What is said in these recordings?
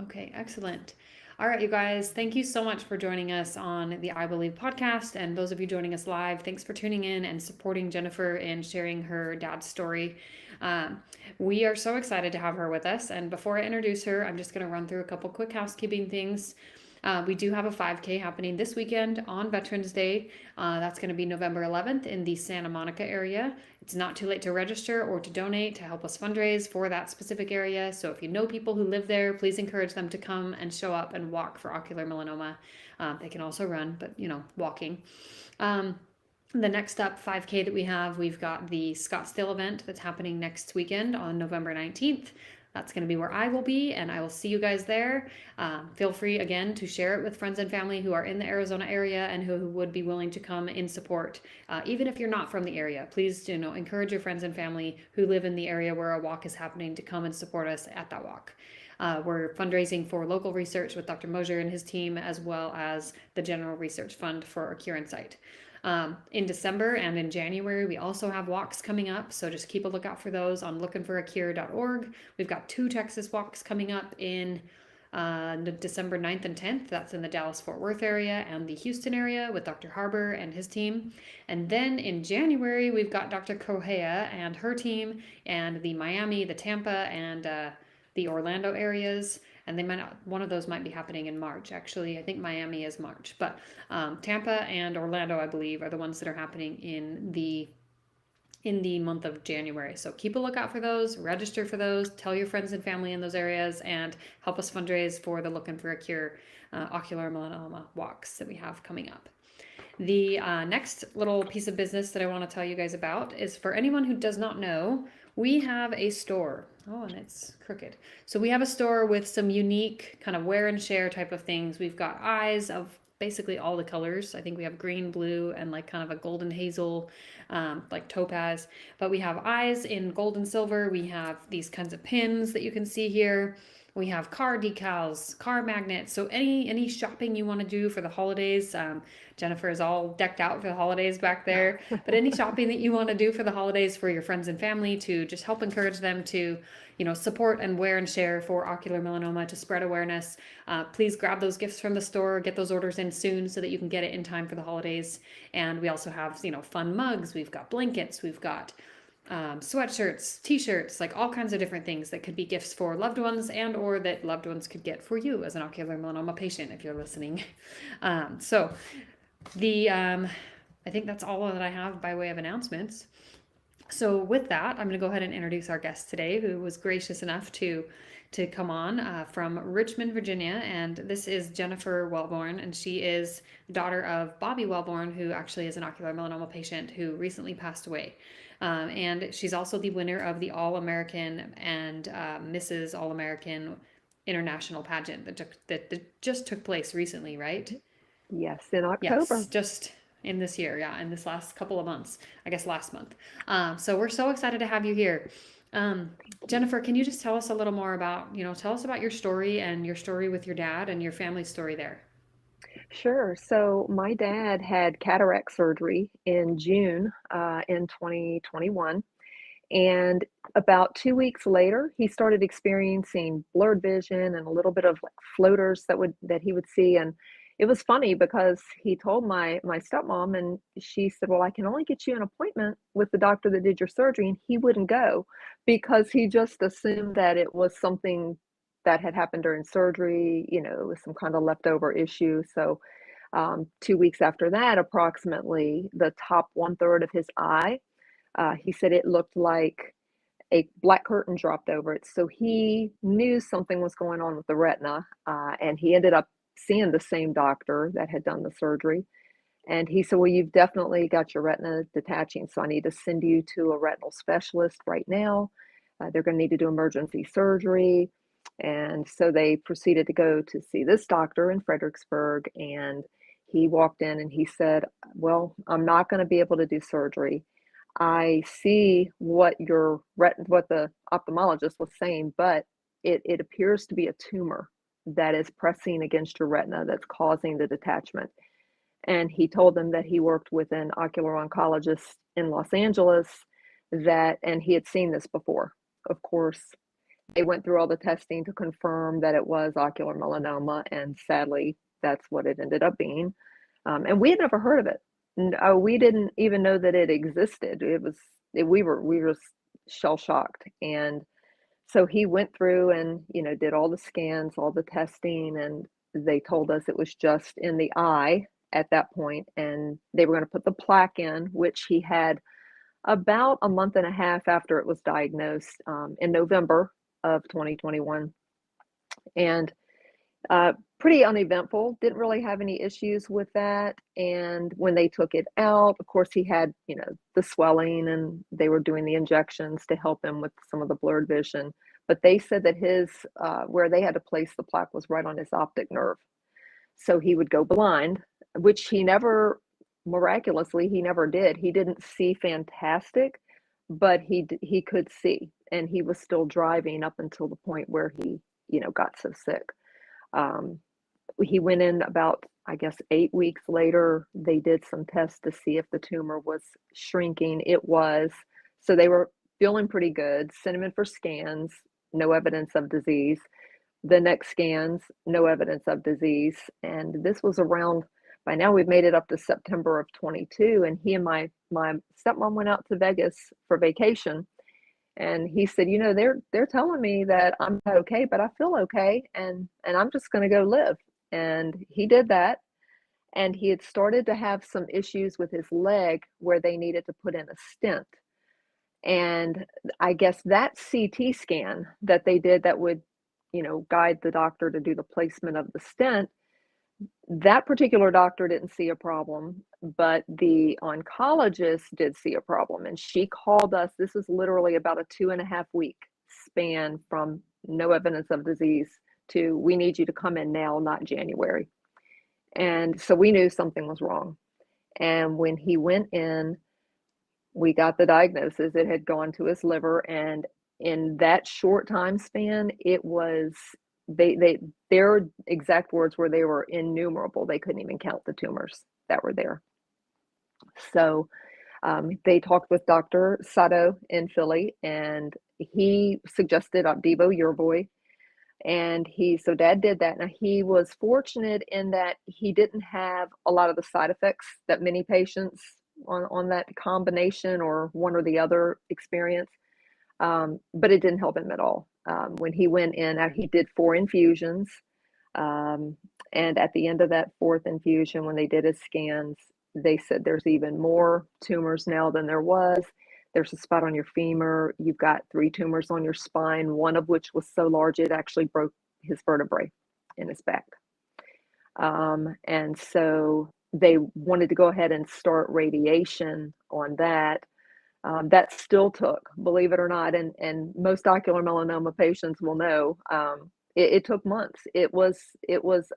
Okay, excellent. All right, you guys, thank you so much for joining us on the I Believe podcast. And those of you joining us live, thanks for tuning in and supporting Jennifer and sharing her dad's story. Um, we are so excited to have her with us. And before I introduce her, I'm just going to run through a couple quick housekeeping things. We do have a 5K happening this weekend on Veterans Day. That's going to be November 11th in the Santa Monica area. It's not too late to register or to donate to help us fundraise for that specific area. So if you know people who live there, please encourage them to come and show up and walk for ocular melanoma. They can also run, but walking. Um, the next up 5K that we've got the Scottsdale event that's happening next weekend on November 19th. That's going to be where I will be, and I will see you guys there. Feel free again to share it with friends and family who are in the Arizona area and who would be willing to come in support. Even if you're not from the area, please encourage your friends and family who live in the area where a walk is happening to come and support us at that walk. We're fundraising for local research with Dr. Mosier and his team, as well as the General Research Fund for a Cure in Sight. In December and in January, we also have walks coming up, so just keep a lookout for those on lookingforacure.org. We've got 2 Texas walks coming up in December 9th and 10th. That's in the Dallas-Fort Worth area and the Houston area with Dr. Harbour and his team. And then in January, we've got Dr. Correa and her team, and the Miami, the Tampa, and the Orlando areas. And they might not, one of those might be happening in March. Actually, I think Miami is March, but Tampa and Orlando, I believe, are the ones that are happening in the month of January. So keep a lookout for those, register for those, tell your friends and family in those areas, and help us fundraise for the Looking for a Cure ocular melanoma walks that we have coming up. The next little piece of business that I want to tell you guys about is for anyone who does not know, we have a store. Oh, and it's crooked. So we have a store with some unique kind of wear and share type of things. We've got eyes of basically all the colors. I think we have green, blue, and like kind of a golden hazel, like topaz. But we have eyes in gold and silver. We have these kinds of pins that you can see here. We have car decals, car magnets. So any shopping you want to do for the holidays, Jennifer is all decked out for the holidays back there. But any shopping that you want to do for the holidays for your friends and family to just help encourage them to, support and wear and share for ocular melanoma to spread awareness. Please grab those gifts from the store, get those orders in soon so that you can get it in time for the holidays. And we also have, fun mugs. We've got blankets. We've got sweatshirts, t-shirts, like all kinds of different things that could be gifts for loved ones and or that loved ones could get for you as an ocular melanoma patient if you're listening. So I think that's all that I have by way of announcements. So with that, I'm going to go ahead and introduce our guest today, who was gracious enough to come on from Richmond, Virginia. And this is Jennifer Welborn, and she is the daughter of Bobby Welborn, who actually is an ocular melanoma patient who recently passed away. And she's also the winner of the All-American and Mrs. All-American International pageant that just took place recently, right? Yes, in Yes, October. just in this year, yeah, in this last couple of months, I guess last month. So we're so excited to have you here. Jennifer, can you just tell us a little more about, tell us about your story and your story with your dad and your family story there? Sure. So my dad had cataract surgery in June in 2021. And about 2 weeks later, he started experiencing blurred vision and a little bit of like floaters that he would see. And it was funny because he told my stepmom, and she said, "Well, I can only get you an appointment with the doctor that did your surgery," and he wouldn't go because he just assumed that it was something that had happened during surgery, with some kind of leftover issue. So 2 weeks after that, approximately the top one third of his eye, he said it looked like a black curtain dropped over it. So he knew something was going on with the retina, and he ended up seeing the same doctor that had done the surgery. And he said, "Well, you've definitely got your retina detaching, so I need to send you to a retinal specialist right now. They're going to need to do emergency surgery." And so they proceeded to go to see this doctor in Fredericksburg. And he walked in and he said, "Well, I'm not going to be able to do surgery. I see what the ophthalmologist was saying, but it appears to be a tumor that is pressing against your retina that's causing the detachment." And he told them that he worked with an ocular oncologist in Los Angeles, and he had seen this before. Of course, They went through all the testing to confirm that it was ocular melanoma, and sadly, that's what it ended up being. And we had never heard of it. We didn't even know that it existed. We were shell shocked, and so he went through and did all the scans, all the testing, and they told us it was just in the eye at that point, and they were going to put the plaque in, which he had about a month and a half after it was diagnosed, in November of 2021. And pretty uneventful, didn't really have any issues with that. And when they took it out, of course, he had, the swelling, and they were doing the injections to help him with some of the blurred vision. But they said that where they had to place the plaque was right on his optic nerve. So he would go blind, which miraculously, he never did. He didn't see fantastic, but he could see, and he was still driving up until the point where he, got so sick. Um, he went in about, I guess, 8 weeks later. They did some tests to see if the tumor was shrinking. It was. So they were feeling pretty good. Sent him in for scans, no evidence of disease. The next scans, no evidence of disease. And this was around, by now we've made it up to September of 22. And he and my stepmom went out to Vegas for vacation. And he said, they're telling me that I'm not okay, but I feel okay, and I'm just going to go live. And he did that. And he had started to have some issues with his leg where they needed to put in a stent. And I guess that CT scan that they did that would, guide the doctor to do the placement of the stent, that particular doctor didn't see a problem, but the oncologist did see a problem. And she called us. This is literally about a 2.5 week span from no evidence of disease to we need you to come in now, not January. And so we knew something was wrong. And when he went in, we got the diagnosis. It had gone to his liver. And in that short time span, it was their exact words were they were innumerable. They couldn't even count the tumors that were there. So they talked with Dr. Sato in Philly, and he suggested Opdivo Yervoy. And so Dad did that. Now, he was fortunate in that he didn't have a lot of the side effects that many patients on that combination or one or the other experience. But it didn't help him at all. When he went in, he did 4 infusions. And at the end of that 4th infusion, when they did his scans, they said there's even more tumors now than there was. There's a spot on your femur. You've got 3 tumors on your spine, one of which was so large it actually broke his vertebrae in his back. And so they wanted to go ahead and start radiation on that. That still took, believe it or not, and most ocular melanoma patients will know, it took months. It was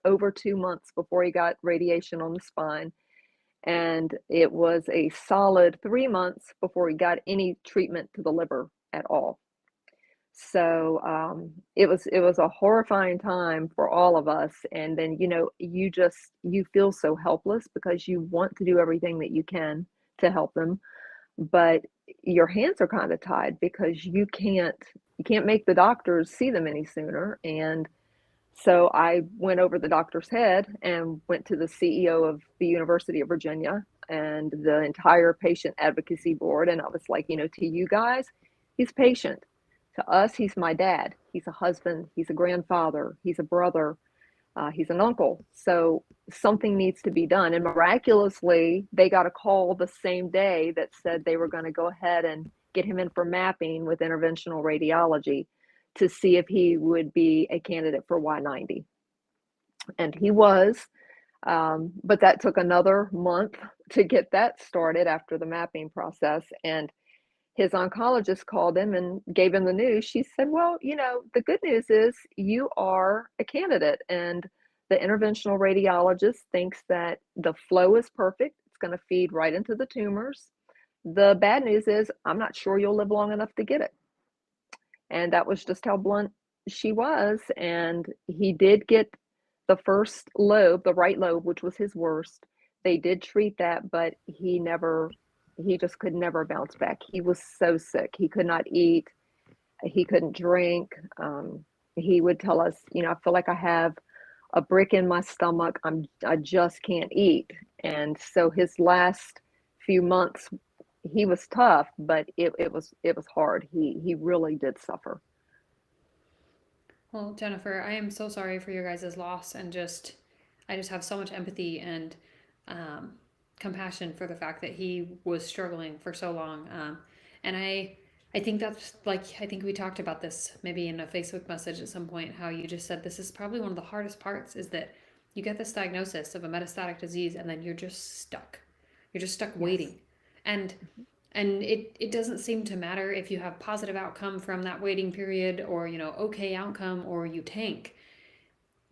over 2 months before he got radiation on the spine, and it was a solid 3 months before he got any treatment to the liver at all. So it was a horrifying time for all of us. And then you feel so helpless because you want to do everything that you can to help them, but your hands are kind of tied because you can't make the doctors see them any sooner. And so I went over the doctor's head and went to the CEO of the University of Virginia and the entire patient advocacy board. And I was like, to you guys, he's patient. To us, he's my dad. He's a husband. He's a grandfather. He's a brother. He's an uncle. So something needs to be done. And miraculously, they got a call the same day that said they were going to go ahead and get him in for mapping with interventional radiology to see if he would be a candidate for Y90. And he was, but that took another month to get that started after the mapping process. And his oncologist called him and gave him the news. She said, well, the good news is you are a candidate, and the interventional radiologist thinks that the flow is perfect. It's going to feed right into the tumors. The bad news is I'm not sure you'll live long enough to get it. And that was just how blunt she was. And he did get the first lobe, the right lobe, which was his worst. They did treat that, but he just could never bounce back. He was so sick. He could not eat. He couldn't drink. He would tell us, I feel like I have a brick in my stomach. I just can't eat. And so his last few months, he was tough, but it was hard. He really did suffer. Well, Jennifer, I am so sorry for your guys' loss, and I just have so much empathy and um, compassion for the fact that he was struggling for so long. And I think that's like, I think we talked about this maybe in a Facebook message at some point, how you just said this is probably one of the hardest parts is that you get this diagnosis of a metastatic disease and then you're just stuck. You're just stuck Yes. waiting. And it doesn't seem to matter if you have positive outcome from that waiting period or, okay outcome or you tank.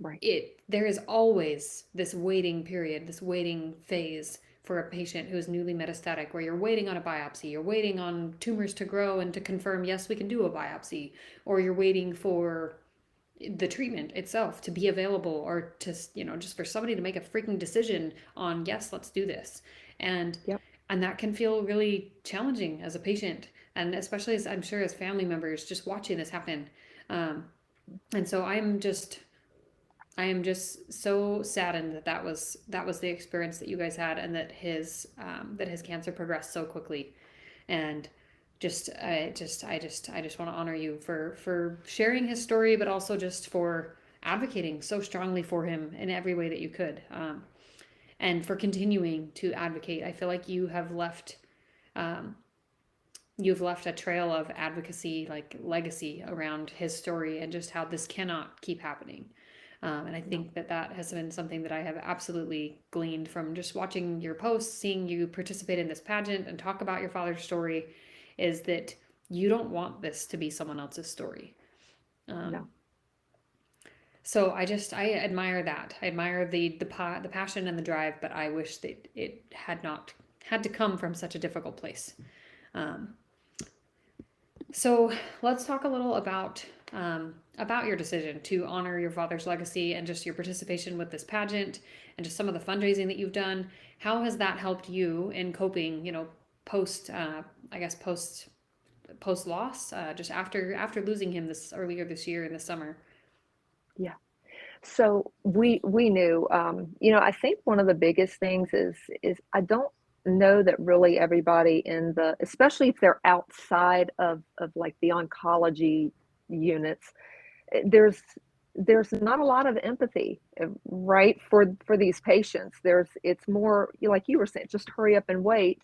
Right. There is always this waiting period, this waiting phase for a patient who is newly metastatic where you're waiting on a biopsy, you're waiting on tumors to grow and to confirm yes, we can do a biopsy, or you're waiting for the treatment itself to be available or to, just for somebody to make a freaking decision on yes, let's do this. and Yep. and that can feel really challenging as a patient, and especially as I'm sure as family members just watching this happen. And so I am just so saddened that that was the experience that you guys had, and that his cancer progressed so quickly. And I just want to honor you for sharing his story, but also just for advocating so strongly for him in every way that you could, and for continuing to advocate. I feel like um, you've left a trail of advocacy, like legacy, around his story and just how this cannot keep happening. And I No. think that has been something that I have absolutely gleaned from just watching your posts, seeing you participate in this pageant and talk about your father's story, is that you don't want this to be someone else's story. Um, No. so I admire that. I admire the passion and the drive, but I wish that it had not had to come from such a difficult place. Um, So let's talk a little about your decision to honor your father's legacy and just your participation with this pageant and just some of the fundraising that you've done. How has that helped you in coping? Post I guess post loss, just after losing him this earlier this year in the summer. Yeah. So we knew, I think one of the biggest things is I don't know that really everybody in the, especially if they're outside of like the oncology units, there's not a lot of empathy, right, for these patients. It's more like you were saying, just hurry up and wait.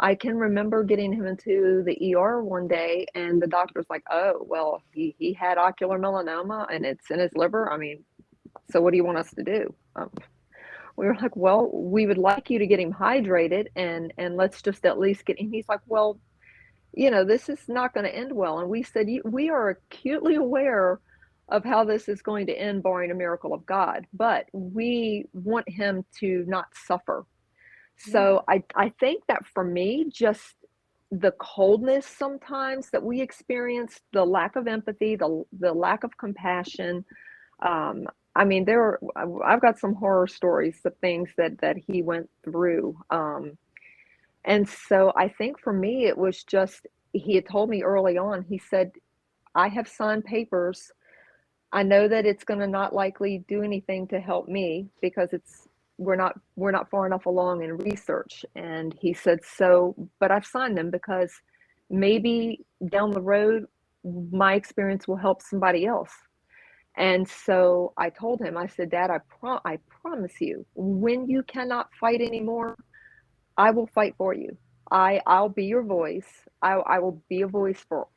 I can remember getting him into the ER one day, and the doctor's like, "Oh, well, he had ocular melanoma, and it's in his liver. I mean, so what do you want us to do?" We were like, "Well, we would like you to get him hydrated, and let's just at least get." And he's like, "Well, this is not going to end well." And we said, "We are acutely aware of how this is going to end, barring a miracle of God, but we want him to not suffer." Yeah. So I think that for me, just the coldness sometimes that we experience, the lack of empathy, the lack of compassion. Um, I mean, I've got some horror stories of things that he went through. And so I think for me, it was just, he had told me early on, he said, "I have signed papers. I know that it's going to not likely do anything to help me because we're not far enough along in research." And he said, "So, but I've signed them because maybe down the road, my experience will help somebody else." And so I told him, I said, "Dad, I promise you, when you cannot fight anymore, I will fight for you. I'll be your voice. I will be a voice for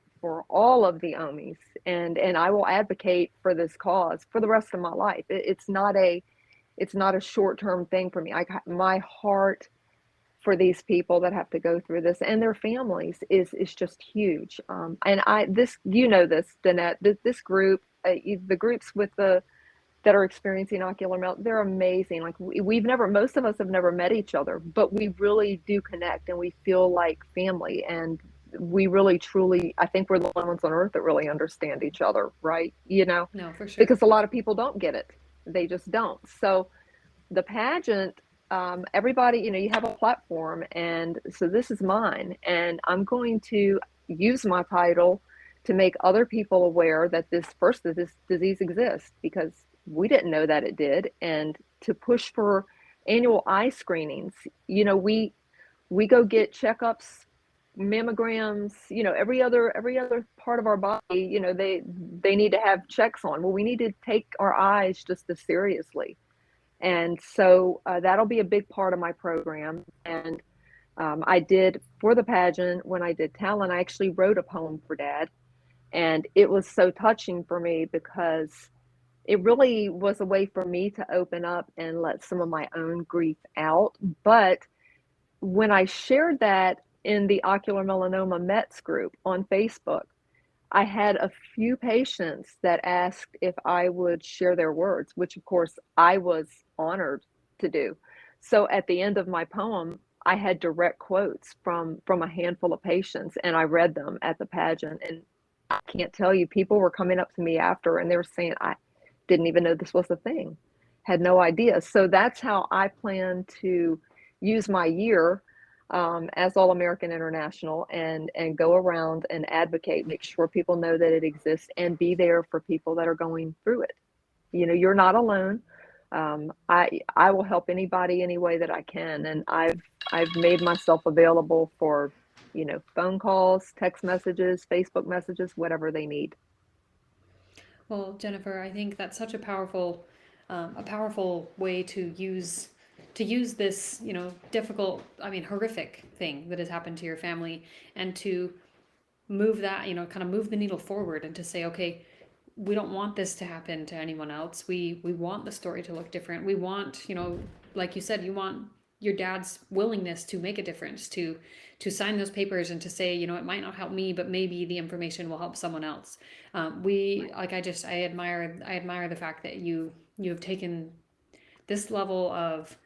all of the Omis, and I will advocate for this cause for the rest of my life. It's not a short-term thing for me. My heart for these people that have to go through this and their families is just huge." And this, Danette, this group, the groups with the that are experiencing ocular melt, they're amazing. Like most of us have never met each other, but we really do connect and we feel like family. And we really, truly, I think we're the only ones on earth that really understand each other, right? No, for sure. Because a lot of people don't get it. They just don't. So the pageant, everybody, you have a platform, and so this is mine, and I'm going to use my title to make other people aware that this disease exists, because we didn't know that it did, and to push for annual eye screenings. We go get checkups, mammograms, every other part of our body, they need to have checks on. Well, we need to take our eyes just as seriously. And so that'll be a big part of my program. And I did, for the pageant, when I did talent, I actually wrote a poem for Dad. And it was so touching for me, because it really was a way for me to open up and let some of my own grief out. But when I shared that in the ocular melanoma Mets group on Facebook, I had a few patients that asked if I would share their words, which of course I was honored to do. So at the end of my poem, I had direct quotes from a handful of patients, and I read them at the pageant. And I can't tell you, people were coming up to me after, and they were saying, I didn't even know this was a thing, had no idea. So that's how I plan to use my year as All American International, and go around and advocate, make sure people know that it exists, and be there for people that are going through it. You're not alone. I will help anybody any way that I can, and I've made myself available for phone calls, text messages, Facebook messages, whatever they need. Well, Jennifer, I think that's such a powerful way to use this, difficult, I mean, horrific thing that has happened to your family, and to move that, kind of move the needle forward, and to say, okay, we don't want this to happen to anyone else. We want the story to look different. We want, like you said, you want your dad's willingness to make a difference, to sign those papers, and to say, it might not help me, but maybe the information will help someone else. We like I admire the fact that you have taken this level of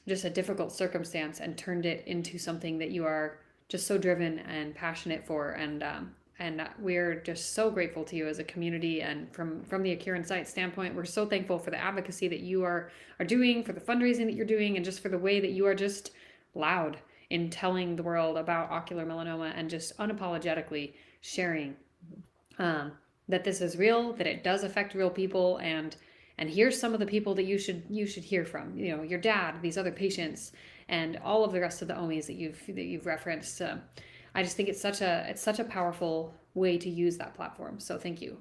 just a difficult circumstance and turned it into something that you are just so driven and passionate for. And we're just so grateful to you as a community, and from the Accure Insight standpoint, we're so thankful for the advocacy that you are doing, for the fundraising that you're doing, and just for the way that you are just loud in telling the world about ocular melanoma, and just unapologetically sharing that this is real, that it does affect real people. And here's some of the people that you should hear from, your dad, these other patients, and all of the rest of the OMIs that you've referenced. I just think it's such a powerful way to use that platform. So thank you.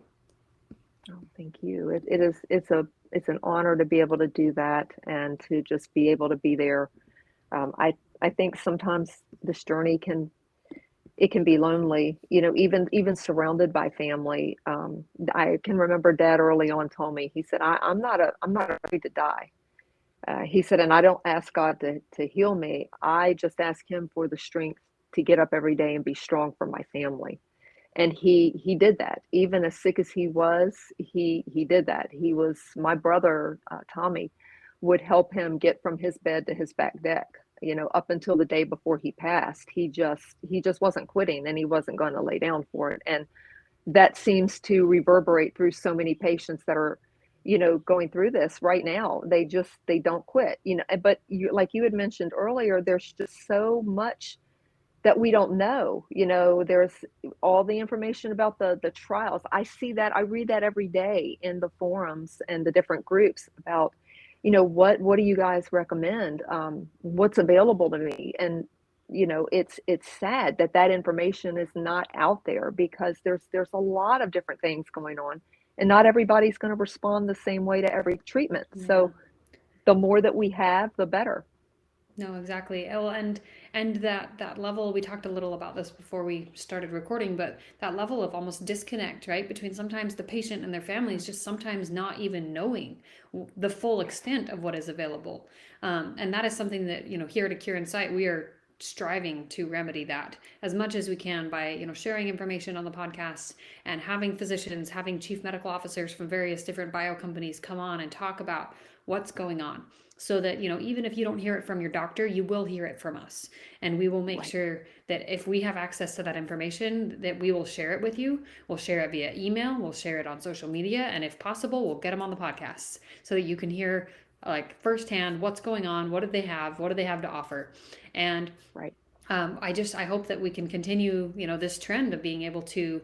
Oh, thank you. It's an honor to be able to do that, and to just be able to be there. I think sometimes this journey can be lonely, even surrounded by family. I can remember Dad early on told me, he said, I'm not afraid to die. He said, and I don't ask God to heal me. I just ask him for the strength to get up every day and be strong for my family. And he did that. Even as sick as he was, he did that. He was, my brother, Tommy, would help him get from his bed to his back deck, up until the day before he passed. He just wasn't quitting, and he wasn't going to lay down for it. And that seems to reverberate through so many patients that are, going through this right now. They don't quit, but like you had mentioned earlier, there's just so much that we don't know. There's all the information about the trials. I read that every day in the forums and the different groups about, what do you guys recommend? What's available to me? And it's sad that information is not out there, because there's a lot of different things going on, and not everybody's going to respond the same way to every treatment. Yeah. So the more that we have, the better. No, exactly. Well, and that level, we talked a little about this before we started recording, but that level of almost disconnect, right, between sometimes the patient and their families just sometimes not even knowing the full extent of what is available. And that is something that, here at Accure Insight, we are striving to remedy that as much as we can by, sharing information on the podcast, and having physicians, having chief medical officers from various different bio companies come on and talk about what's going on, so that, even if you don't hear it from your doctor, you will hear it from us. And we will make Right. sure that if we have access to that information, that we will share it with you. We'll share it via email, we'll share it on social media, and if possible, we'll get them on the podcasts, so that you can hear, like, firsthand what's going on, what do they have to offer. And Right. I hope that we can continue, this trend of being able to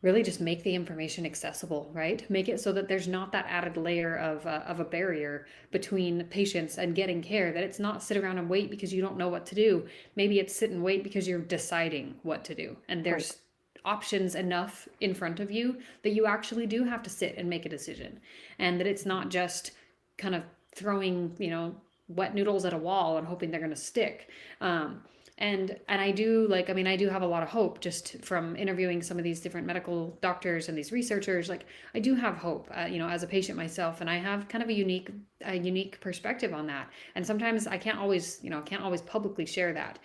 really just make the information accessible, right? Make it so that there's not that added layer of a barrier between patients and getting care, that it's not sit around and wait because you don't know what to do. Maybe it's sit and wait because you're deciding what to do. And Right. there's options enough in front of you that you actually do have to sit and make a decision. And that it's not just kind of throwing, wet noodles at a wall and hoping they're going to stick. Um, and I do, like, I mean, I do have a lot of hope just from interviewing some of these different medical doctors and these researchers. Like, I do have hope, as a patient myself, and I have kind of a unique perspective on that. And sometimes I can't always publicly share that.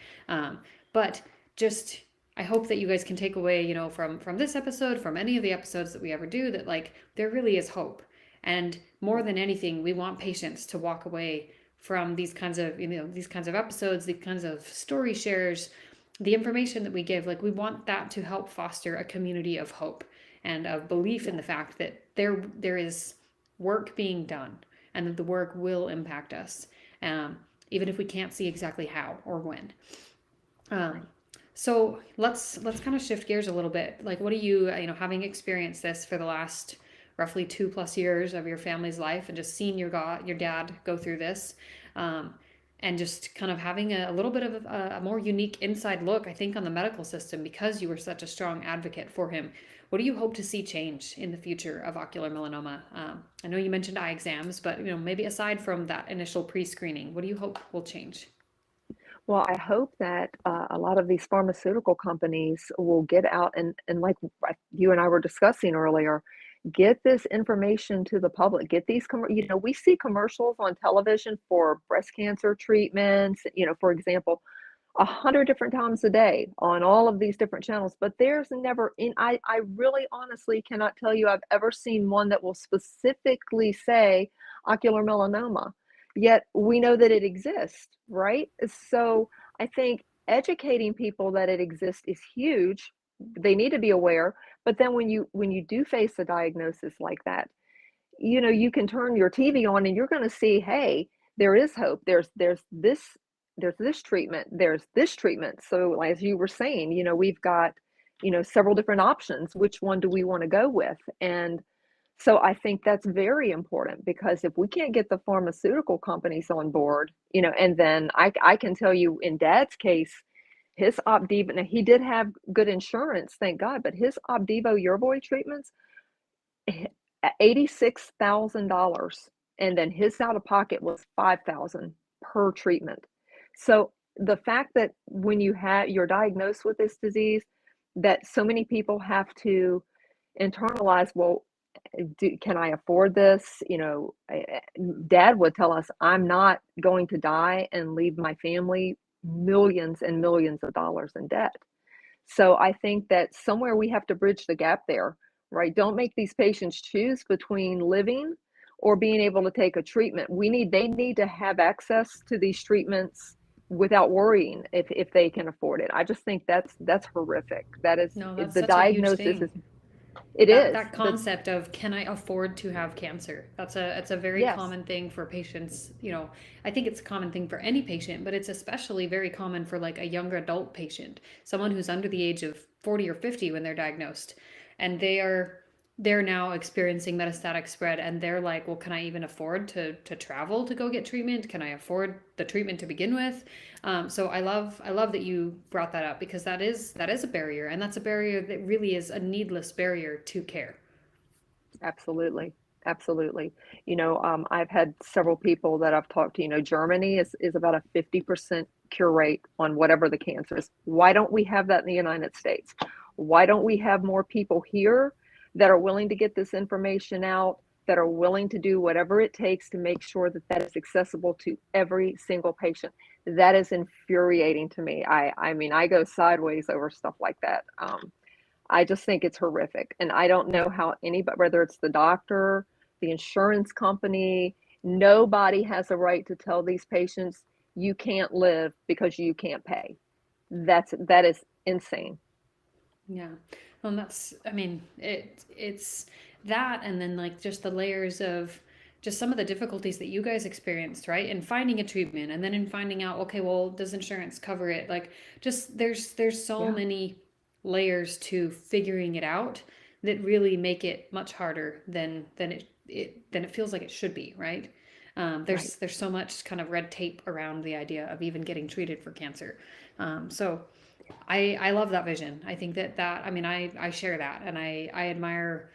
But just, I hope that you guys can take away, from this episode, from any of the episodes that we ever do, that like there really is hope. And more than anything, we want patients to walk away from these kinds of episodes, these kinds of story shares, the information that we give. Like, we want that to help foster a community of hope and of belief in Yeah. the fact that there is work being done, and that the work will impact us, even if we can't see exactly how or when. Um, Right. so let's kind of shift gears a little bit. Like, what do you, having experienced this for the last roughly 2+ years of your family's life, and just seeing your dad go through this, um, and just kind of having a little bit of a more unique inside look, I think, on the medical system, because you were such a strong advocate for him. What do you hope to see change in the future of ocular melanoma? I know you mentioned eye exams, but maybe aside from that initial pre-screening, what do you hope will change? Well, I hope that a lot of these pharmaceutical companies will get out and like you and I were discussing earlier, get this information to the public. Get these, we see commercials on television for breast cancer treatments, for example, 100 different times a day on all of these different channels, but there's never in I really honestly cannot tell you I've ever seen one that will specifically say ocular melanoma, yet we know that it exists, right? So, I think educating people that it exists is huge. They need to be aware, but then when you do face a diagnosis like that, you can turn your TV on and you're gonna see, hey, there is hope. There's this treatment, there's this treatment. So as you were saying, we've got, several different options. Which one do we want to go with? And so I think that's very important because if we can't get the pharmaceutical companies on board, and then I can tell you in Dad's case, his Opdivo, now he did have good insurance, thank God, but his Opdivo Yervoy treatments, $86,000, and then his out of pocket was 5,000 per treatment. So the fact that when you're diagnosed with this disease, that so many people have to internalize, well, can I afford this? Dad would tell us, I'm not going to die and leave my family millions and millions of dollars in debt. So I think that somewhere we have to bridge the gap there, right? Don't make these patients choose between living or being able to take a treatment. They need to have access to these treatments without worrying if they can afford it. I just think that's horrific. That is No, that's the such a huge diagnosis thing. is it that is. that concept of, can I afford to have cancer? It's a very Yes. common thing for patients. I think it's a common thing for any patient, but it's especially very common for like a younger adult patient, someone who's under the age of 40 or 50 when they're diagnosed, and they're now experiencing metastatic spread, and they're like, well, can I even afford to travel to go get treatment? Can I afford the treatment to begin with? So I love that you brought that up, because that is a barrier, and that's a barrier that really is a needless barrier to care. Absolutely. Absolutely. I've had several people that I've talked to, Germany is about a 50% cure rate on whatever the cancer is. Why don't we have that in the United States? Why don't we have more people here that are willing to get this information out, that are willing to do whatever it takes to make sure that that is accessible to every single patient? That is infuriating to me. I mean, I go sideways over stuff like that. I just think it's horrific. And I don't know how anybody, whether it's the doctor, the insurance company, nobody has a right to tell these patients you can't live because you can't pay. That is insane. Yeah. Well, and that's, I mean, it's that, and then like just the layers of just some of the difficulties that you guys experienced, right? In finding a treatment, and then in finding out, okay, well, does insurance cover it? Like, just there's so Yeah. many layers to figuring it out, that really make it much harder than it feels like it should be, right? Right. There's so much kind of red tape around the idea of even getting treated for cancer. So I love that vision. I think that I mean I share that, and I admire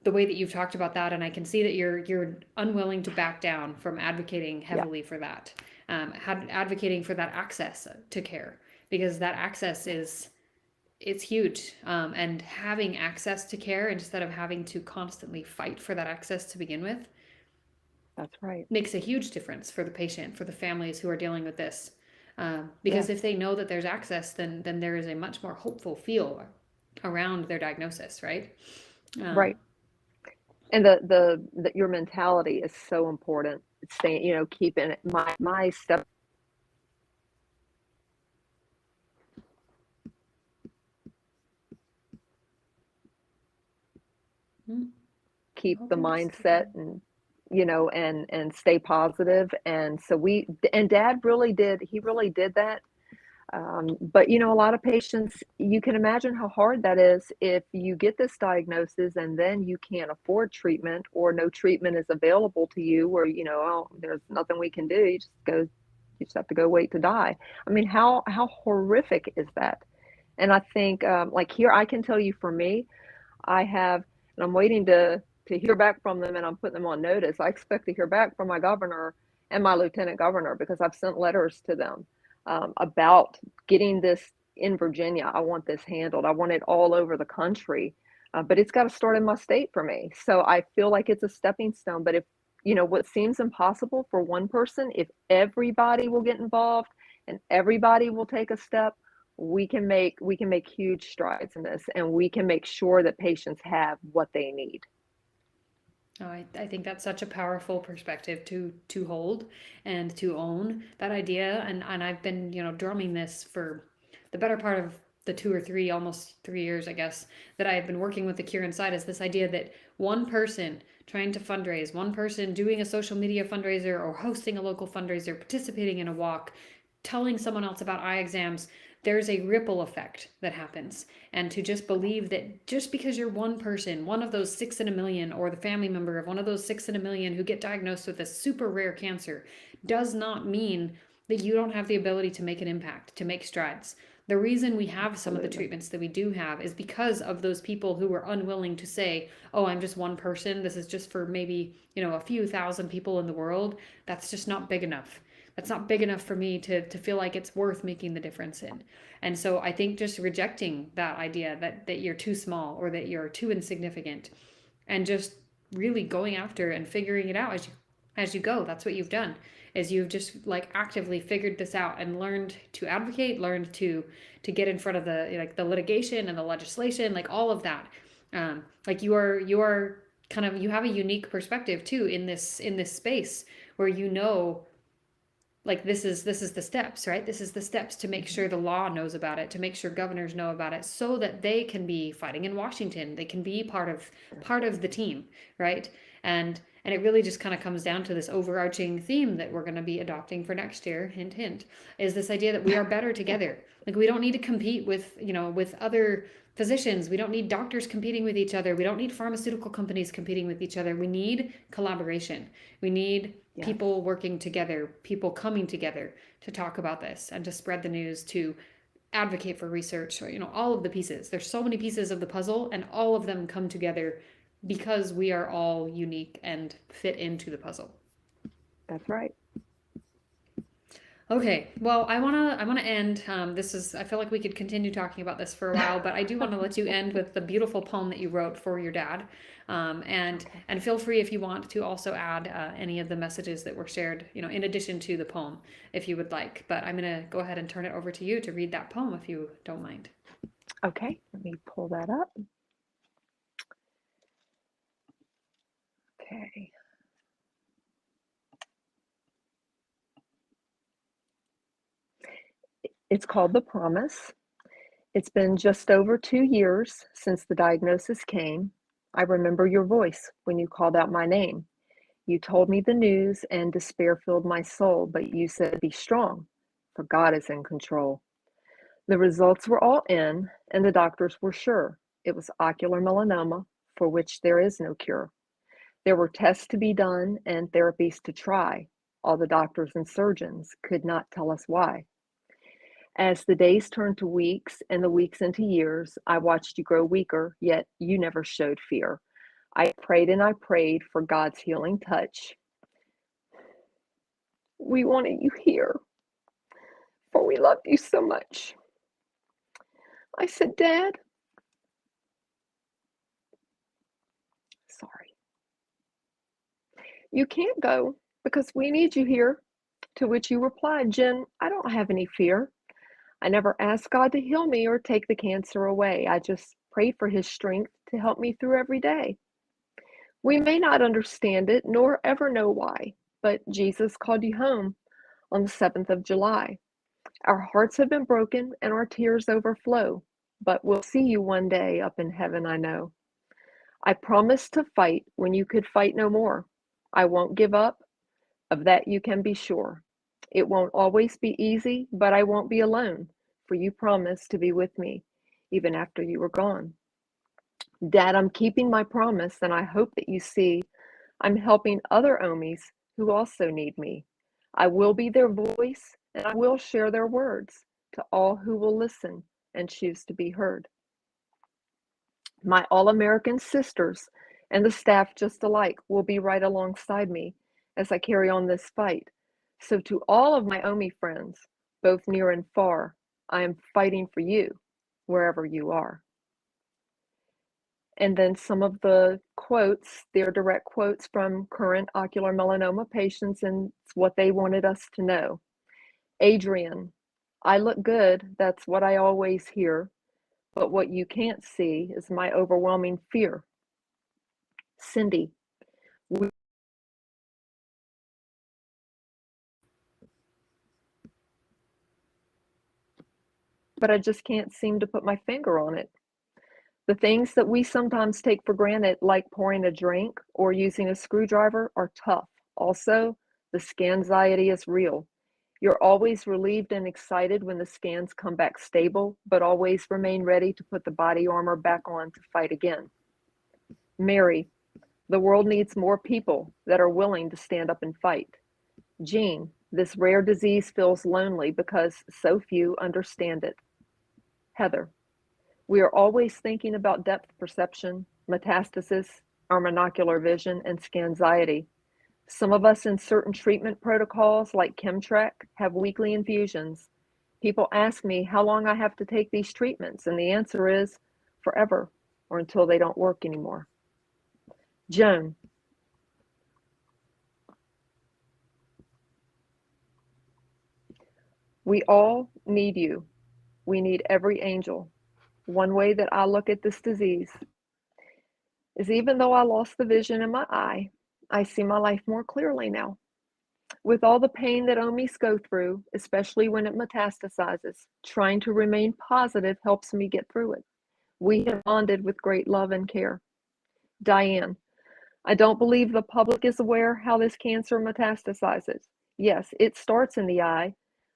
the way that you've talked about that, and I can see that you're unwilling to back down from advocating Yeah, heavily for that, advocating for that access to care, because that access is it's huge, and having access to care instead of having to constantly fight for that access to begin with that's right. makes a huge difference for the patient, for the families who are dealing with this. Because Yes, if they know that there's access, then there is a much more hopeful feel around their diagnosis, right? Um, right. And the your mentality is so important. Staying, keeping it. My step hmm, I keep hope the you're not mindset speaking. and stay positive. And so Dad really did. He really did that. But a lot of patients, you can imagine how hard that is if you get this diagnosis and then you can't afford treatment or no treatment is available to you, or oh, there's nothing we can do. You just have to go wait to die. I mean, how horrific is that? And I think, like here, I can tell you for me, I have, and I'm waiting to hear back from them, and I'm putting them on notice. I expect to hear back from my governor and my lieutenant governor because I've sent letters to them about getting this in Virginia. I want this handled. I want it all over the country, but it's got to start in my state for me. So I feel like it's a stepping stone. But if what seems impossible for one person, if everybody will get involved and everybody will take a step, we can make huge strides in this, and we can make sure that patients have what they need. Oh, I think that's such a powerful perspective to hold and to own that idea. And I've been, drumming this for the better part of the 2 or 3, almost 3 years, I guess, that I've been working with the Cure Inside, is this idea that one person trying to fundraise, one person doing a social media fundraiser or hosting a local fundraiser, participating in a walk, telling someone else about eye exams, there's a ripple effect that happens. And to just believe that just because you're one person, one of those 6 in a million, or the family member of one of those 6 in a million who get diagnosed with a super rare cancer, does not mean that you don't have the ability to make an impact, to make strides. The reason we have some of the Absolutely. treatments that we do have is because of those people who were unwilling to say, oh, I'm just one person. This is just for maybe, a few thousand people in the world. That's just not big enough. That's not big enough for me to feel like it's worth making the difference in. And so I think just rejecting that idea that you're too small or that you're too insignificant, and just really going after and figuring it out as you go. That's what you've done, is you've just like actively figured this out and learned to advocate, learned to get in front of the litigation and the legislation, like all of that. Like you are kind of, you have a unique perspective too in this space where like this is the steps, right? This is the steps to make Mhm. sure the law knows about it, to make sure governors know about it, so that they can be fighting in Washington. They can be part of the team, right? And it really just kind of comes down to this overarching theme that we're going to be adopting for next year, hint hint, is this idea that we are better together. Like we don't need to compete with other physicians. We don't need doctors competing with each other. We don't need pharmaceutical companies competing with each other. We need collaboration. We need Yes, people working together, people coming together to talk about this and to spread the news, to advocate for research, or all of the pieces. There's so many pieces of the puzzle, and all of them come together because we are all unique and fit into the puzzle. that's right. Okay, well, I wanna end. This is, I feel like we could continue talking about this for a while, but I do want to let you end with the beautiful poem that you wrote for your dad, and Okay. and feel free if you want to also add any of the messages that were shared, in addition to the poem, if you would like. But I'm gonna go ahead and turn it over to you to read that poem if you don't mind. Okay, let me pull that up. Okay. It's called The Promise. It's been just over 2 years since the diagnosis came. I remember your voice when you called out my name. You told me the news, and despair filled my soul, but you said, "Be strong, for God is in control." The results were all in, and the doctors were sure. It was ocular melanoma, for which there is no cure. There were tests to be done and therapies to try. All the doctors and surgeons could not tell us why. As the days turned to weeks and the weeks into years, I watched you grow weaker, yet you never showed fear. I prayed and I prayed for God's healing touch. We wanted you here, for we loved you so much. I said, Dad, sorry, you can't go because we need you here. To which you replied, Jen, I don't have any fear. I never asked God to heal me or take the cancer away. I just prayed for his strength to help me through every day. We may not understand it nor ever know why, but Jesus called you home on the 7th of July. Our hearts have been broken and our tears overflow, but we'll see you one day up in heaven, I know. I promised to fight when you could fight no more. I won't give up, of that you can be sure. It won't always be easy, but I won't be alone, for you promised to be with me, even after you were gone. Dad, I'm keeping my promise, and I hope that you see I'm helping other Omis who also need me. I will be their voice, and I will share their words to all who will listen and choose to be heard. My All-American sisters and the staff just alike will be right alongside me as I carry on this fight. So to all of my OMI friends, both near and far, I am fighting for you, wherever you are. And then some of the quotes, they're direct quotes from current ocular melanoma patients, and it's what they wanted us to know. Adrian, I look good, that's what I always hear, but what you can't see is my overwhelming fear. Cindy, but I just can't seem to put my finger on it. The things that we sometimes take for granted, like pouring a drink or using a screwdriver, are tough. Also, the scan anxiety is real. You're always relieved and excited when the scans come back stable, but always remain ready to put the body armor back on to fight again. Mary, the world needs more people that are willing to stand up and fight. Jean, this rare disease feels lonely because so few understand it. Heather, we are always thinking about depth perception, metastasis, our monocular vision, and scan anxiety. Some of us in certain treatment protocols like Chemtrek have weekly infusions. People ask me how long I have to take these treatments, and the answer is forever or until they don't work anymore. Joan, we all need you. We need every angel. One way that I look at this disease is even though I lost the vision in my eye, I see my life more clearly now. With all the pain that OMIs go through, especially when it metastasizes, trying to remain positive helps me get through it. We have bonded with great love and care. Diane, I don't believe the public is aware how this cancer metastasizes. Yes, it starts in the eye,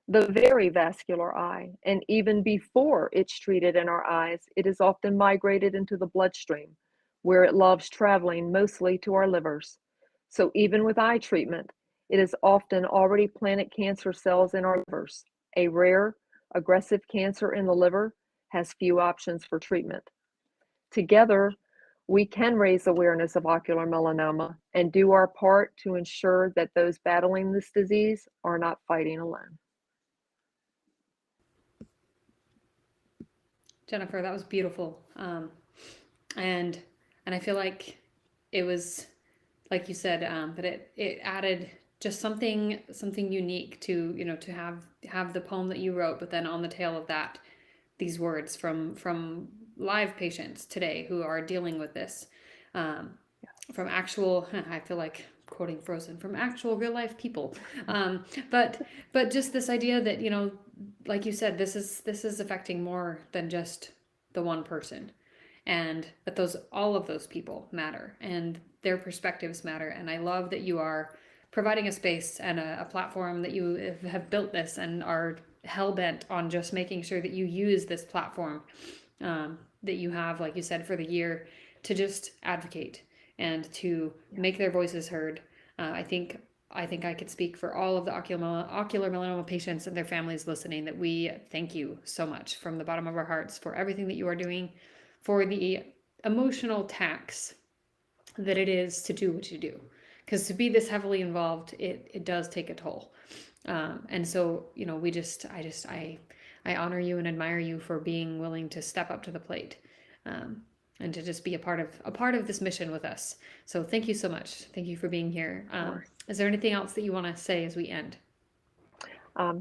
the very vascular eye, and even before it's treated in our eyes, it is often migrated into the bloodstream, where it loves traveling mostly to our livers. So even with eye treatment, it is often already planted cancer cells in our livers. A rare, aggressive cancer in the liver has few options for treatment. Together, we can raise awareness of ocular melanoma and do our part to ensure that those battling this disease are not fighting alone. Jennifer, that was beautiful. And I feel like it was, like you said, that it added just something unique to, to have the poem that you wrote, but then on the tail of that, these words from live patients today who are dealing with this, from actual, I feel like quoting Frozen, from actual real life people, but just this idea that, like you said, this is affecting more than just the one person, and that all of those people matter and their perspectives matter. And I love that you are providing a space and a platform, that you have built this and are hell bent on just making sure that you use this platform that you have, like you said, for the year to just advocate and to Yeah, make their voices heard. I think I could speak for all of the ocular melanoma patients and their families listening that we thank you so much from the bottom of our hearts for everything that you are doing, for the emotional tax that it is to do what you do. Because to be this heavily involved, it does take a toll. And so, I honor you and admire you for being willing to step up to the plate, um, and to just be a part of this mission with us. So thank you so much. Thank you for being here. of course. Is there anything else that you want to say as we end?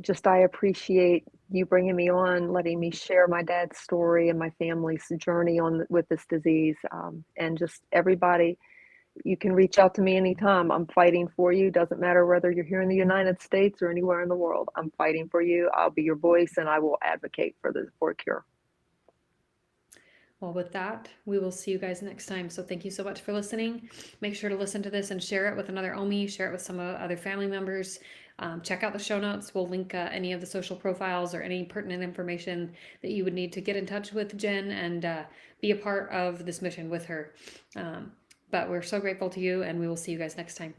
Just I appreciate you bringing me on, letting me share my dad's story and my family's journey on with this disease. And just everybody, you can reach out to me anytime. I'm fighting for you. Doesn't matter whether you're here in the United States or anywhere in the world. I'm fighting for you. I'll be your voice, and I will advocate for a cure. Well, with that, we will see you guys next time. So thank you so much for listening. Make sure to listen to this and share it with another OMI, share it with some other family members. Check out the show notes. We'll link any of the social profiles or any pertinent information that you would need to get in touch with Jen and be a part of this mission with her. But we're so grateful to you, and we will see you guys next time.